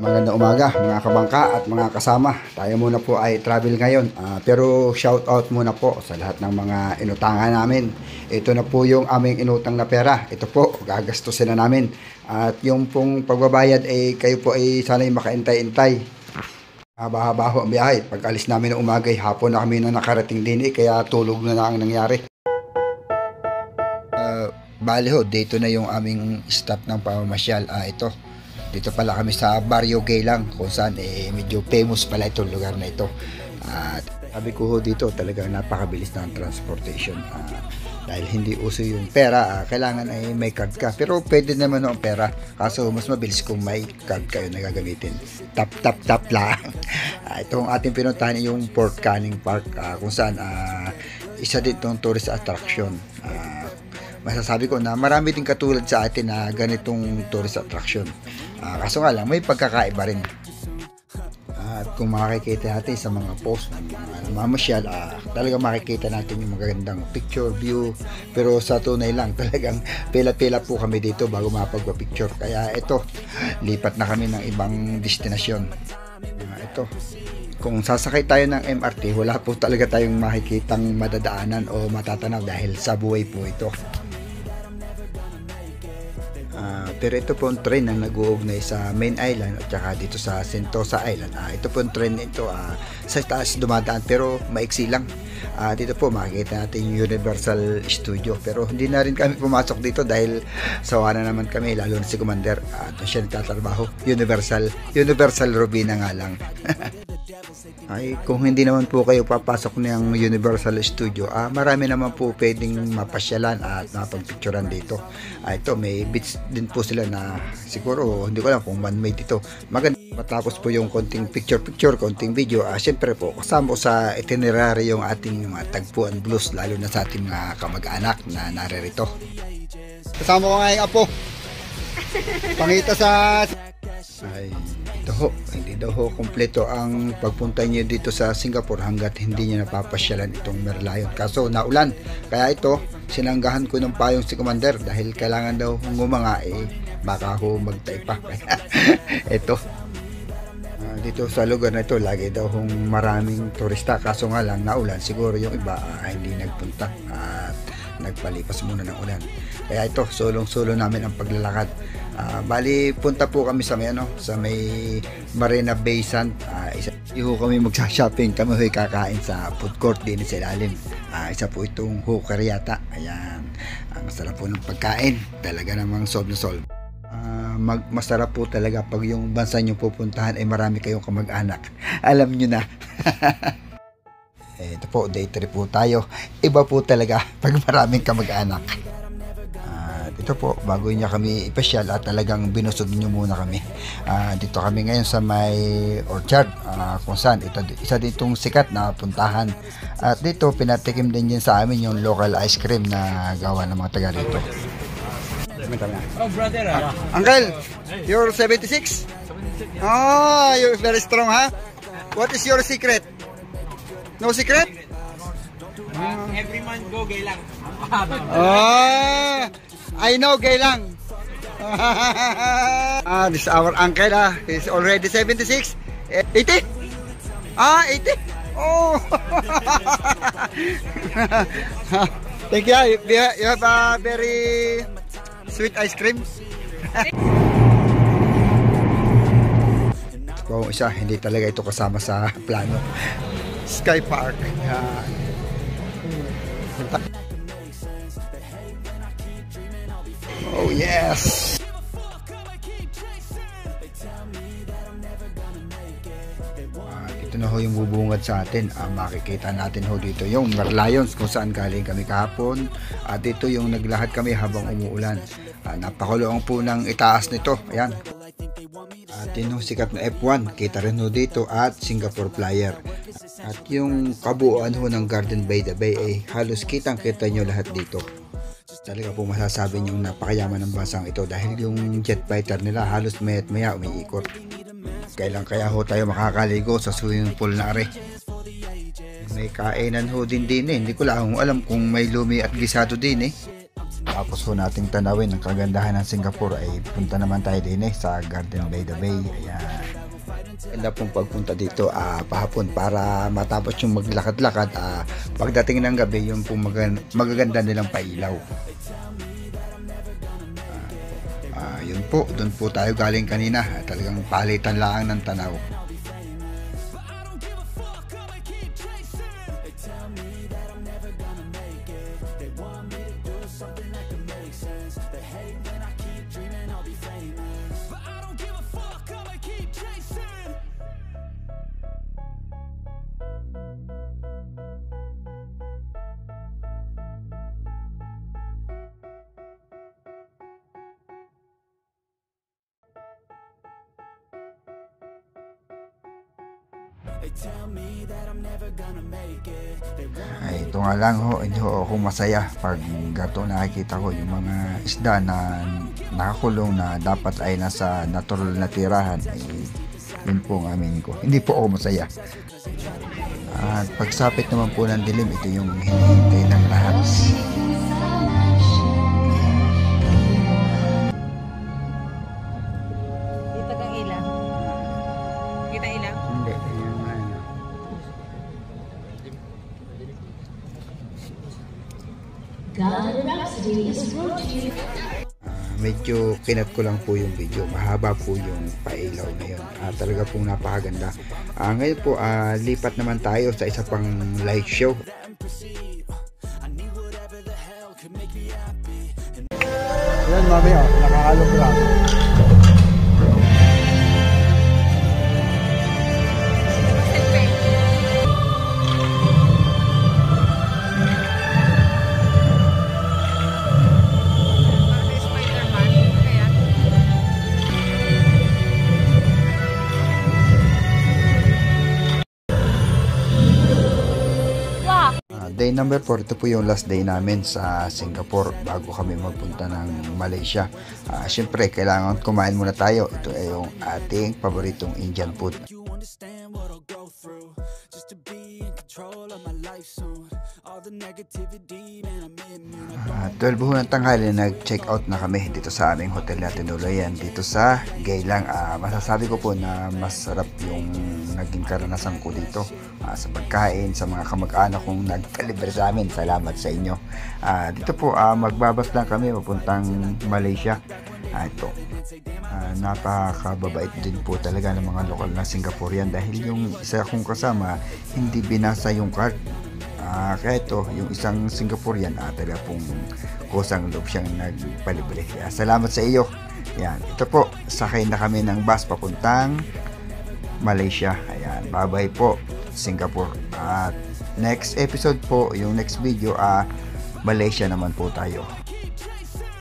Magandang umaga mga kabangka at mga kasama. Tayo muna po ay travel ngayon. Pero shout out muna po sa lahat ng mga inutangan namin. Ito na po yung aming inutang na pera. Ito po, gagastusin na namin. At yung pong pagbabayad ay kayo po ay sana'y makaintay-intay. Haba-haba ho ang biyahe. Pag alis namin ng umaga ay hapon na kami na nakarating din kaya tulog na ang nangyari. Bali ho, dito na yung aming stop ng pamamasyal. Ito. Dito pala kami sa Barrio Geylang kung saan medyo famous pala itong lugar na ito. At sabi ko ho dito talagang napakabilis ng transportation. Dahil hindi uso yung pera, kailangan ay may card ka. Pero pwede naman ang pera. Kaso mas mabilis kung may card kayo na gagamitin. Tap lang. Ito ang ating pinuntahan yung Fort Canning Park kung saan isa din itong tourist attraction. Masasabi ko na marami din katulad sa atin na ganitong tourist attraction. Kaso nga lang, may pagkakaiba rin. At kung makikita natin sa mga post ng mga namamasyal, talaga makikita natin yung magagandang picture view. Pero sa tunay lang, talagang pila-pila po kami dito bago mapagpa-picture. Kaya ito, lipat na kami ng ibang destinasyon. Ito. Kung sasakay tayo ng MRT, wala po talaga tayong makikitang madadaanan o matatanaw dahil sa buhay po ito. Pero ito po ang train na nag-uugnay sa main island at saka dito sa Sentosa Island. Ito po ang train ito sa taas dumadaan pero maiksi lang. Dito po makikita natin yung Universal Studio pero hindi na rin kami pumasok dito dahil sawa na naman kami lalo na si Commander. Doon siya nagtatrabaho. Universal Robina nga lang. Ay, kung hindi naman po kayo papasok ng Universal Studio, marami naman po pwedeng mapasyalan at mapagpicturan dito. Ito, may beach din po sila na siguro, hindi ko alam kung man-made ito. Maganda matapos po yung konting picture, konting video. Siyempre po, kasama sa itinerary yung ating mga tagpuan blues, lalo na sa ating mga kamag-anak na naririto. Kasama ko nga yung apo. Pangita sa... Ay, ito ho, hindi daw ho kompleto ang pagpunta niyo dito sa Singapore hanggat hindi niyo napapasyalan itong Merlion. Kaso naulan, kaya ito sinanggahan ko ng payong si Commander dahil kailangan daw ngumanga baka ho magtay pa. Ito dito sa lugar na ito lagi daw hong maraming turista kaso nga lang naulan, siguro yung iba hindi nagpunta at nagpalipas muna ng ulan. Kaya ito, sulong-sulo namin ang paglalakad. Bali, punta po kami sa may Marina Bay Sand. Iho kami magsha-shopping. Kami ho'y kakain sa food court din sa ilalim. Isa po itong hooker yata. Ayan. Ang sarap po ng pagkain. Talaga namang solve na solve. Masarap po talaga pag yung bansa nyo pupuntahan ay marami kayong kamag-anak. Alam nyo na. Ito po, day trip po tayo. Iba po talaga pag maraming kamag-anak. Ito po, bago niya kami ipasyal at talagang binusog niyo muna kami. Dito kami ngayon sa may orchard kung saan ito, isa ditong sikat na puntahan. At dito, pinatikim din sa amin yung local ice cream na gawa ng mga taga rito. Oh, brother. Uncle, you're 76? You're very strong, ha? What is your secret? No secret? Every month go Geylang. I know Geylang. This is our uncle. He's already 76. 80? 80? Oh. Thank you. You have a very sweet ice cream. Kung isa, hindi talaga ito kasama sa plano. Sky Park. Oh yes. Ito na ho yung bubungad sa atin. Makikita natin ho dito yung Merlions kung saan galing kami kahapon. Dito yung naglahad kami habang umuulan. Napakaluang po ng itaas nito. Ayan. Yung sikat na F1 kita rin ho dito at Singapore Flyer. At yung kabuuan ho ng Garden by the Bay ay halos kitang kita nyo lahat dito. Talaga po masasabi nyo napakayaman ng bansang ito dahil yung jet fighter nila halos maya't maya umiikot. Kailan kaya ho tayo makakaligo sa swimming pool na are. May kainan ho din hindi ko lang alam kung may lumi at gisado din Tapos ho nating tanawin ang kagandahan ng Singapore ay punta naman tayo din sa Garden by the Bay. Ayan. maganda pong pagpunta dito pahapon para matapos yung maglakad-lakad. Pagdating ng gabi yung pong magaganda nilang pailaw. Yun po, doon po tayo galing kanina. Talagang palitan lang ng tanaw. Ito nga lang ho, hindi ho ako masaya pag gato nakikita ko yung mga isda na nakakulong na dapat ay nasa natural na tirahan. Yun po ang amin ko, hindi po ako masaya. At pagsapit naman po ng dilim, ito yung hinihintay ng lahat. Dito kang ilang. Kita ilang? Hindi, medyo kinat ko lang po yung video, mahaba po yung pailaw na yun. Talaga pong napakaganda. Ngayon po lipat naman tayo sa isa pang light show. Yan mamaya, nakakalog lang. Day number 4, ito po yung last day namin sa Singapore bago kami magpunta ng Malaysia. Siyempre, kailangan kumain muna tayo. Ito ay yung ating paboritong Indian food. 12 ho ng tanghali, nag-check out na kami dito sa aming hotel na tinuluyan dito sa Geylang. Masasabi ko po na masarap yung naging karanasan ko dito sa pagkain, sa mga kamag-anak kong nagpalibre sa amin. Salamat sa inyo. Dito po magbabas lang kami papuntang Malaysia. Ito napakababait din po talaga ng mga lokal na Singaporean dahil yung isa kong kasama hindi binasa yung card. Kaya ito, yung isang Singaporean talaga pong kusang loob siyang nagpalibre. Salamat sa iyo. Yan, ito po, sakay na kami ng bus papuntang Malaysia. Ayan, bye-bye po Singapore. At next episode po, yung next video, Malaysia naman po tayo.